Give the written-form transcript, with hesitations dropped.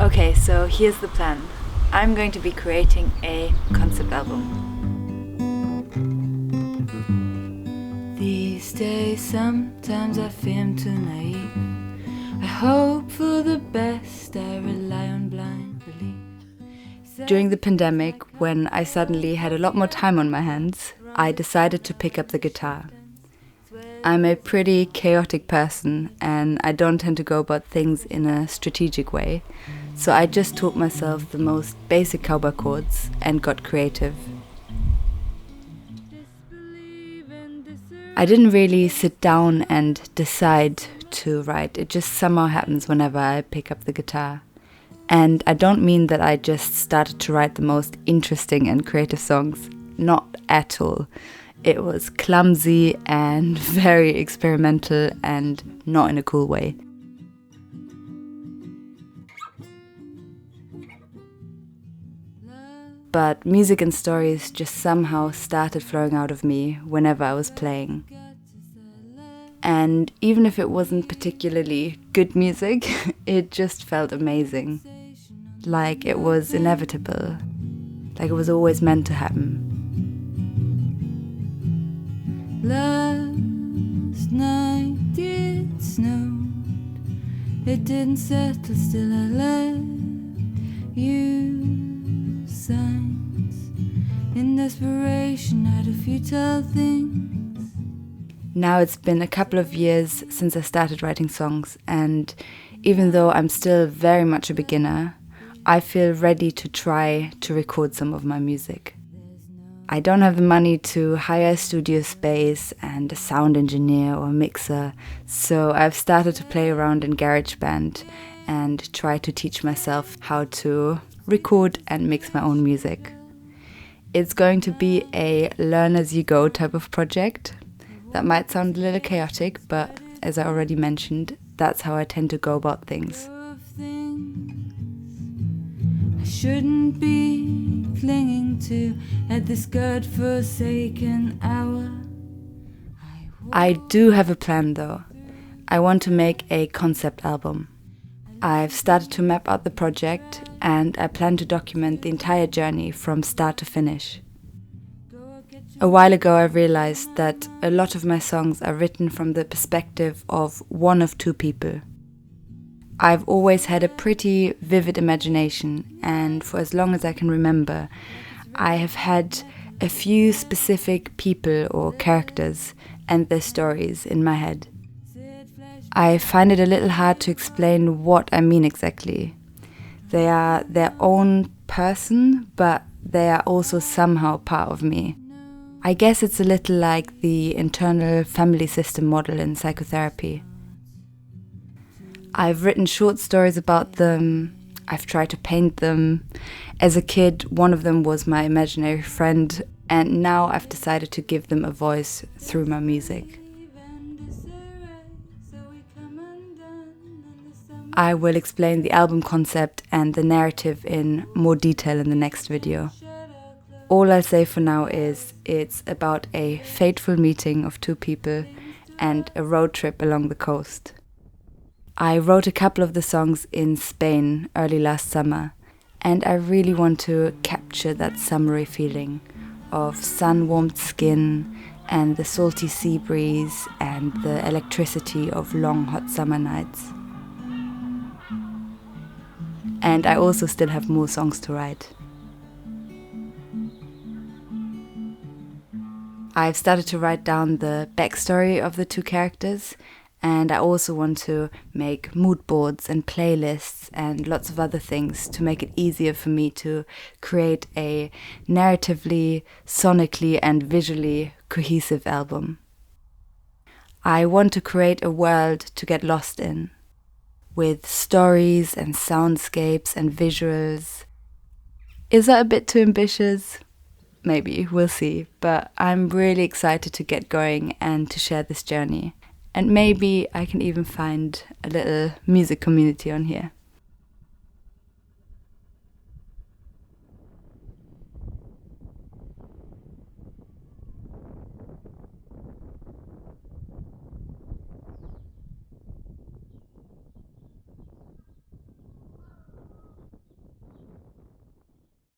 Okay, so here's the plan. I'm going to be creating a concept album. These days sometimes I feel I'm too naive. I hope for the best, I rely on blind belief. During the pandemic, when I suddenly had a lot more time on my hands, I decided to pick up the guitar. I'm a pretty chaotic person and I don't tend to go about things in a strategic way, so I just taught myself the most basic cowboy chords and got creative. I didn't really sit down and decide to write, it just somehow happens whenever I pick up the guitar. And I don't mean that I just started to write the most interesting and creative songs, not at all. It was clumsy and very experimental and not in a cool way. But music and stories just somehow started flowing out of me whenever I was playing. And even if it wasn't particularly good music, it just felt amazing. Like it was inevitable. Like it was always meant to happen. Last night it snowed. It didn't settle, still I left you signs. In desperation at a futile things. Now it's been a couple of years since I started writing songs, and even though I'm still very much a beginner, I feel ready to try to record some of my music. I don't have the money to hire a studio space and a sound engineer or a mixer, so I've started to play around in GarageBand and try to teach myself how to record and mix my own music. It's going to be a learn-as-you-go type of project. That might sound a little chaotic, but as I already mentioned, that's how I tend to go about things. I shouldn't be clinging to at this God-forsaken hour. I do have a plan though. I want to make a concept album. I've started to map out the project and I plan to document the entire journey from start to finish. A while ago I realized that a lot of my songs are written from the perspective of one of two people. I've always had a pretty vivid imagination, and for as long as I can remember, I have had a few specific people or characters and their stories in my head. I find it a little hard to explain what I mean exactly. They are their own person, but they are also somehow part of me. I guess it's a little like the internal family system model in psychotherapy. I've written short stories about them, I've tried to paint them. As a kid, one of them was my imaginary friend, and now I've decided to give them a voice through my music. I will explain the album concept and the narrative in more detail in the next video. All I'll say for now is it's about a fateful meeting of two people and a road trip along the coast. I wrote a couple of the songs in Spain early last summer, and I really want to capture that summery feeling of sun-warmed skin and the salty sea breeze and the electricity of long hot summer nights. And I also still have more songs to write. I've started to write down the backstory of the two characters, and I also want to make mood boards and playlists and lots of other things to make it easier for me to create a narratively, sonically and visually cohesive album. I want to create a world to get lost in, with stories and soundscapes and visuals. Is that a bit too ambitious? Maybe, we'll see, but I'm really excited to get going and to share this journey. And maybe I can even find a little music community on here.